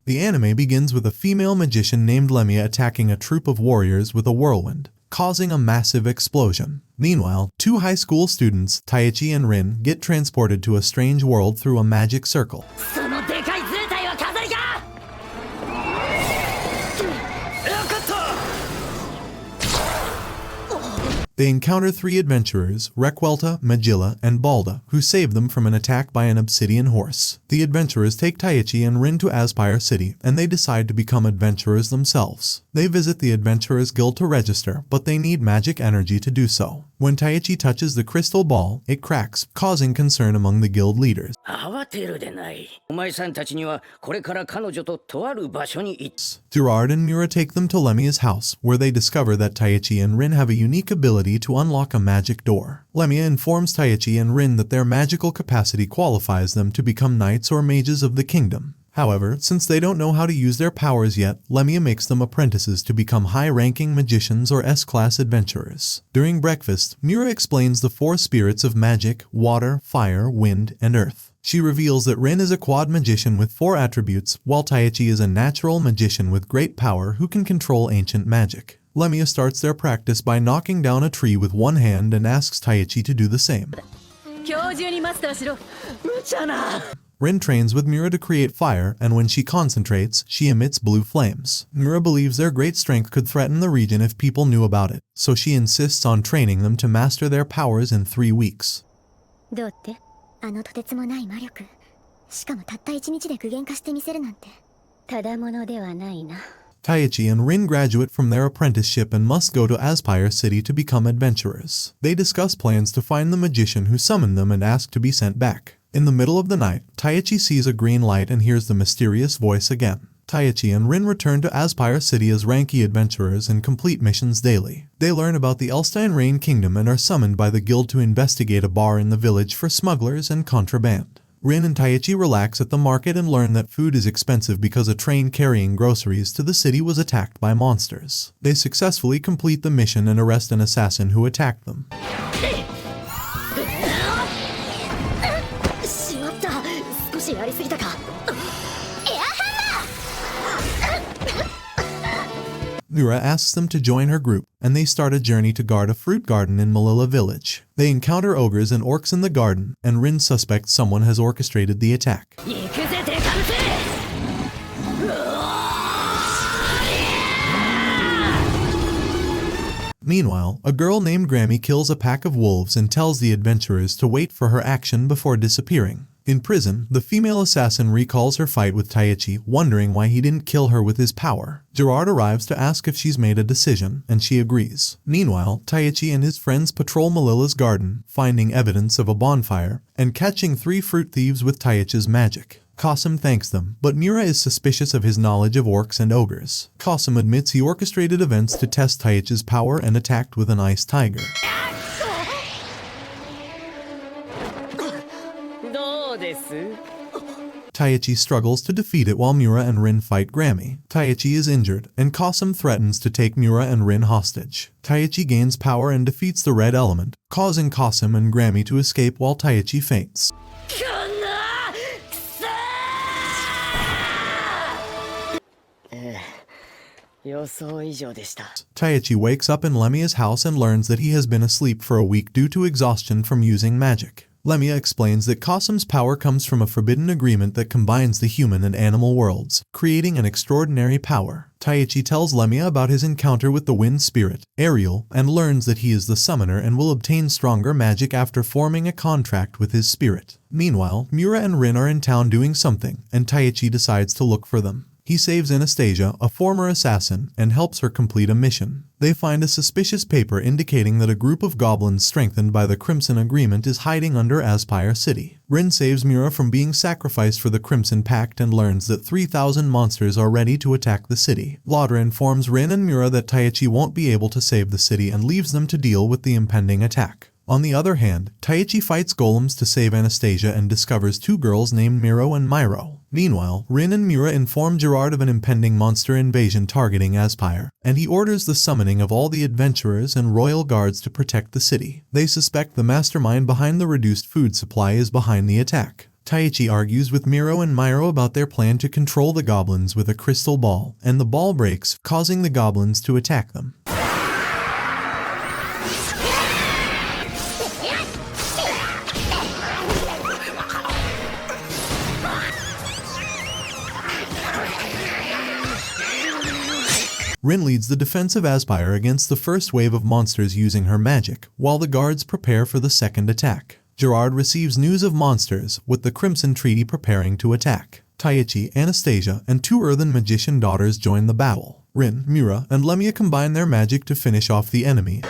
The anime begins with a female magician named Lemia attacking a troop of warriors with a whirlwind, causing a massive explosion. Meanwhile, two high school students, Taichi and Rin, get transported to a strange world through a magic circle. They encounter three adventurers, Requelta, Magilla, and Balda, who save them from an attack by an obsidian horse. The adventurers take Taichi and Rin to Aspire City, and they decide to become adventurers themselves. They visit the Adventurers Guild to register, but they need magic energy to do so. When Taichi touches the crystal ball, it cracks, causing concern among the guild leaders. Gerard and Mura take them to Lemia's house, where they discover that Taichi and Rin have a unique ability to unlock a magic door. Lemia informs Taichi and Rin that their magical capacity qualifies them to become knights or mages of the kingdom. However, since they don't know how to use their powers yet, Lemia makes them apprentices to become high-ranking magicians or S-class adventurers. During breakfast, Mura explains the four spirits of magic, water, fire, wind, and earth. She reveals that Rin is a quad magician with 4 attributes, while Taichi is a natural magician with great power who can control ancient magic. Lemia starts their practice by knocking down a tree with one hand and asks Taichi to do the same. Rin trains with Mura to create fire, and when she concentrates, she emits blue flames. Mura believes their great strength could threaten the region if people knew about it, so she insists on training them to master their powers in 3 weeks. Taichi and Rin graduate from their apprenticeship and must go to Aspire City to become adventurers. They discuss plans to find the magician who summoned them and ask to be sent back. In the middle of the night, Taichi sees a green light and hears the mysterious voice again. Taichi and Rin return to Aspire City as Ranky adventurers and complete missions daily. They learn about the Elstein Rain Kingdom and are summoned by the guild to investigate a bar in the village for smugglers and contraband. Rin and Taichi relax at the market and learn that food is expensive because a train carrying groceries to the city was attacked by monsters. They successfully complete the mission and arrest an assassin who attacked them. Mura asks them to join her group, and they start a journey to guard a fruit garden in Malilla village. They encounter ogres and orcs in the garden, and Rin suspects someone has orchestrated the attack. Meanwhile, a girl named Grammy kills a pack of wolves and tells the adventurers to wait for her action before disappearing. In prison, the female assassin recalls her fight with Taichi, wondering why he didn't kill her with his power. Gerard arrives to ask if she's made a decision, and she agrees. Meanwhile, Taichi and his friends patrol Malilla's garden, finding evidence of a bonfire, and catching 3 fruit thieves with Taichi's magic. Qasim thanks them, but Mura is suspicious of his knowledge of orcs and ogres. Qasim admits he orchestrated events to test Taichi's power and attacked with an ice tiger. Taichi struggles to defeat it while Mura and Rin fight Grammy. Taichi is injured, and Qasim threatens to take Mura and Rin hostage. Taichi gains power and defeats the red element, causing Qasim and Grammy to escape while Taichi faints. Taichi wakes up in Lemia's house and learns that he has been asleep for a week due to exhaustion from using magic. Lemia explains that Qasim's power comes from a forbidden agreement that combines the human and animal worlds, creating an extraordinary power. Taichi tells Lemia about his encounter with the wind spirit, Ariel, and learns that he is the summoner and will obtain stronger magic after forming a contract with his spirit. Meanwhile, Mura and Rin are in town doing something, and Taichi decides to look for them. He saves Anastasia, a former assassin, and helps her complete a mission. They find a suspicious paper indicating that a group of goblins strengthened by the Crimson Agreement is hiding under Aspire City. Rin saves Mura from being sacrificed for the Crimson Pact and learns that 3,000 monsters are ready to attack the city. Laudra informs Rin and Mura that Taichi won't be able to save the city and leaves them to deal with the impending attack. On the other hand, Taichi fights golems to save Anastasia and discovers 2 girls named Miro and Myro. Meanwhile, Rin and Mura inform Gerard of an impending monster invasion targeting Aspire, and he orders the summoning of all the adventurers and royal guards to protect the city. They suspect the mastermind behind the reduced food supply is behind the attack. Taichi argues with Miro and Miro about their plan to control the goblins with a crystal ball, and the ball breaks, causing the goblins to attack them. Rin leads the defensive Aspire against the first wave of monsters using her magic, while the guards prepare for the second attack. Gerard receives news of monsters, with the Crimson Treaty preparing to attack. Taichi, Anastasia, and 2 earthen magician daughters join the battle. Rin, Mura, and Lemia combine their magic to finish off the enemy.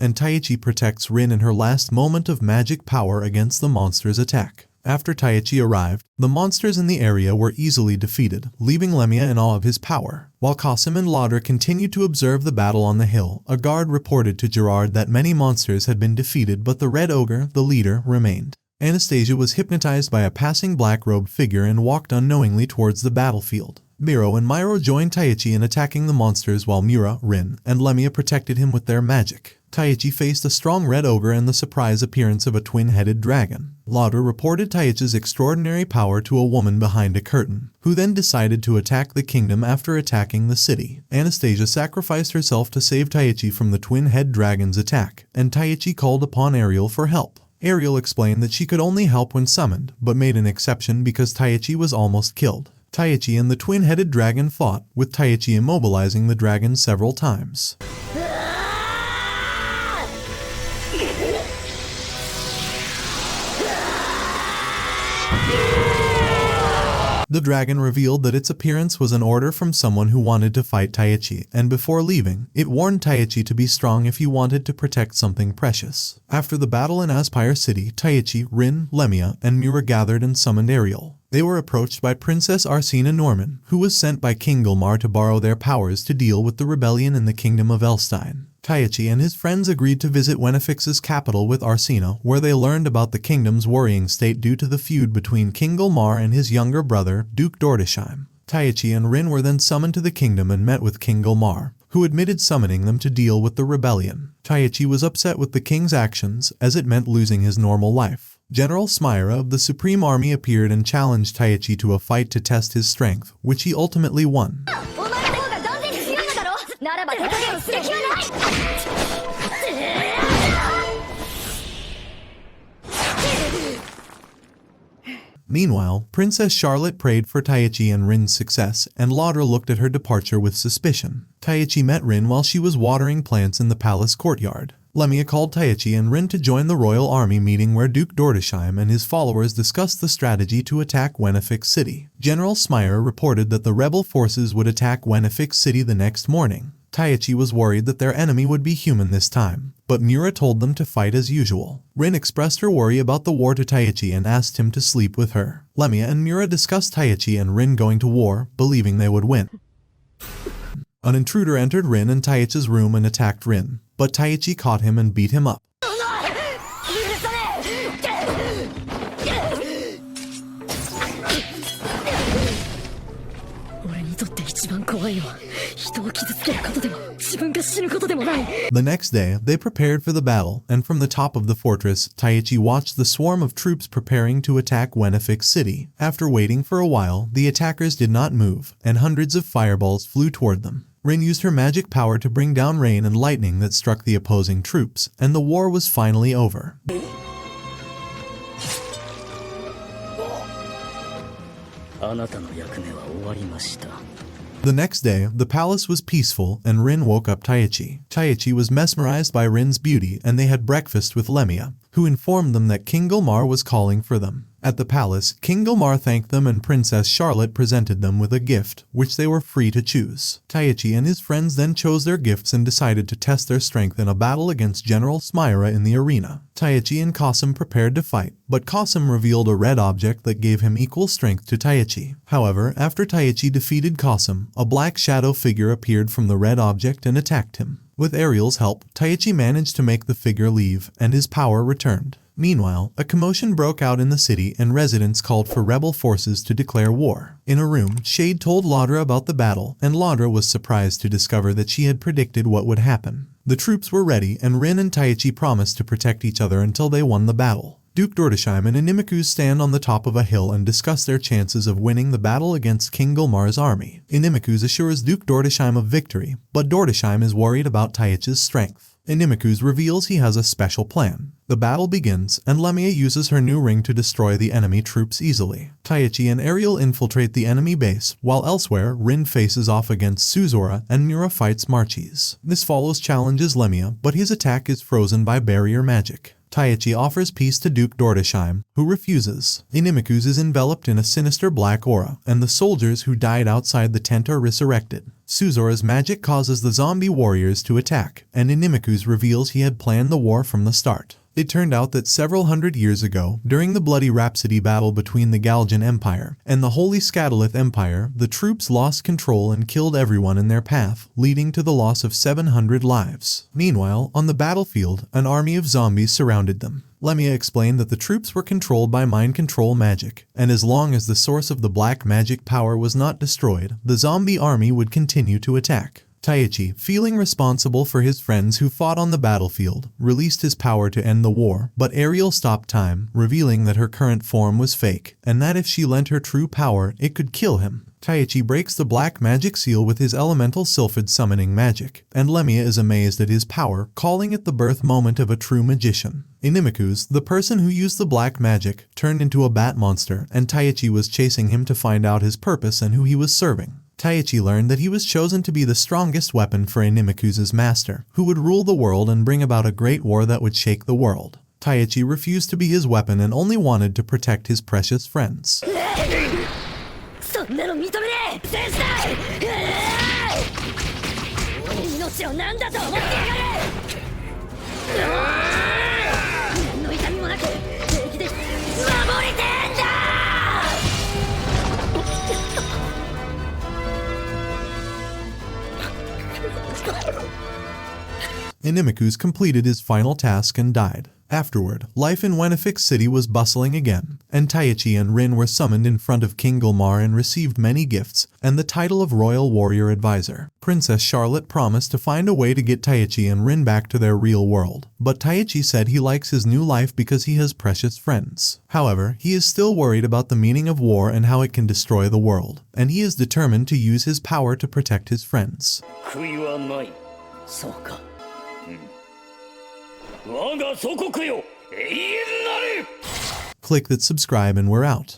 And Taichi protects Rin in her last moment of magic power against the monster's attack. After Taichi arrived, the monsters in the area were easily defeated, leaving Lemia in awe of his power. While Qasim and Ladra continued to observe the battle on the hill, a guard reported to Gerard that many monsters had been defeated, but the Red Ogre, the leader, remained. Anastasia was hypnotized by a passing black-robed figure and walked unknowingly towards the battlefield. Miro and Miro joined Taichi in attacking the monsters while Mura, Rin, and Lemia protected him with their magic. Taichi faced a strong red ogre and the surprise appearance of a twin-headed dragon. Ladra reported Taichi's extraordinary power to a woman behind a curtain, who then decided to attack the kingdom after attacking the city. Anastasia sacrificed herself to save Taichi from the twin-head dragon's attack, and Taichi called upon Ariel for help. Ariel explained that she could only help when summoned, but made an exception because Taichi was almost killed. Taichi and the twin-headed dragon fought, with Taichi immobilizing the dragon several times. The dragon revealed that its appearance was an order from someone who wanted to fight Taichi, and before leaving, it warned Taichi to be strong if he wanted to protect something precious. After the battle in Aspire City, Taichi, Rin, Lemia, and Mura gathered and summoned Ariel. They were approached by Princess Arsena Norman, who was sent by King Gilmar to borrow their powers to deal with the rebellion in the kingdom of Elstein. Taichi and his friends agreed to visit Wenifix's capital with Arsena, where they learned about the kingdom's worrying state due to the feud between King Gilmar and his younger brother, Duke Dordesheim. Taichi and Rin were then summoned to the kingdom and met with King Gilmar, who admitted summoning them to deal with the rebellion. Taichi was upset with the king's actions, as it meant losing his normal life. General Smyra of the Supreme Army appeared and challenged Taichi to a fight to test his strength, which he ultimately won. Meanwhile, Princess Charlotte prayed for Taichi and Rin's success, and Ladra looked at her departure with suspicion. Taichi met Rin while she was watering plants in the palace courtyard. Lemia called Taichi and Rin to join the royal army meeting where Duke Dordesheim and his followers discussed the strategy to attack Wenifix City. General Smyra reported that the rebel forces would attack Wenifix City the next morning. Taichi was worried that their enemy would be human this time, but Mura told them to fight as usual. Rin expressed her worry about the war to Taichi and asked him to sleep with her. Lemia and Mura discussed Taichi and Rin going to war, believing they would win. An intruder entered Rin and Taichi's room and attacked Rin, but Taichi caught him and beat him up. The next day, they prepared for the battle, and from the top of the fortress, Taichi watched the swarm of troops preparing to attack Wenifix City. After waiting for a while, the attackers did not move, and hundreds of fireballs flew toward them. Rin used her magic power to bring down rain and lightning that struck the opposing troops, and the war was finally over. The next day, the palace was peaceful and Rin woke up Taichi. Taichi was mesmerized by Rin's beauty and they had breakfast with Lemia, who informed them that King Gilmar was calling for them. At the palace, King Gilmar thanked them and Princess Charlotte presented them with a gift, which they were free to choose. Taichi and his friends then chose their gifts and decided to test their strength in a battle against General Smyra in the arena. Taichi and Qasim prepared to fight, but Qasim revealed a red object that gave him equal strength to Taichi. However, after Taichi defeated Qasim, a black shadow figure appeared from the red object and attacked him. With Ariel's help, Taichi managed to make the figure leave, and his power returned. Meanwhile, a commotion broke out in the city and residents called for rebel forces to declare war. In a room, Shade told Laudra about the battle, and Laudra was surprised to discover that she had predicted what would happen. The troops were ready, and Rin and Taichi promised to protect each other until they won the battle. Duke Dordesheim and Animecaps stand on the top of a hill and discuss their chances of winning the battle against King Gulmar's army. Animecaps assures Duke Dordesheim of victory, but Dordesheim is worried about Taichi's strength. Animecaps reveals he has a special plan. The battle begins, and Lemia uses her new ring to destroy the enemy troops easily. Taichi and Ariel infiltrate the enemy base, while elsewhere, Rin faces off against Suzora and Mura fights Marchis. This follows challenges Lemia, but his attack is frozen by barrier magic. Taichi offers peace to Duke Dordesheim, who refuses. Animecaps is enveloped in a sinister black aura, and the soldiers who died outside the tent are resurrected. Suzora's magic causes the zombie warriors to attack, and Animecaps reveals he had planned the war from the start. It turned out that several hundred years ago, during the Bloody Rhapsody battle between the Galgian Empire and the Holy Scatolith Empire, the troops lost control and killed everyone in their path, leading to the loss of 700 lives. Meanwhile, on the battlefield, an army of zombies surrounded them. Lemia explained that the troops were controlled by mind control magic, and as long as the source of the black magic power was not destroyed, the zombie army would continue to attack. Taichi, feeling responsible for his friends who fought on the battlefield, released his power to end the war, but Ariel stopped time, revealing that her current form was fake, and that if she lent her true power, it could kill him. Taichi breaks the black magic seal with his elemental sylphid summoning magic, and Lemia is amazed at his power, calling it the birth moment of a true magician. Animecaps, the person who used the black magic, turned into a bat monster, and Taichi was chasing him to find out his purpose and who he was serving. Taichi learned that he was chosen to be the strongest weapon for Animecaps' master, who would rule the world and bring about a great war that would shake the world. Taichi refused to be his weapon and only wanted to protect his precious friends. Animecaps completed his final task and died. Afterward, life in Wenifix City was bustling again, and Taichi and Rin were summoned in front of King Gulmar and received many gifts, and the title of Royal Warrior Advisor. Princess Charlotte promised to find a way to get Taichi and Rin back to their real world, but Taichi said he likes his new life because he has precious friends. However, he is still worried about the meaning of war and how it can destroy the world, and he is determined to use his power to protect his friends. Click that subscribe and we're out.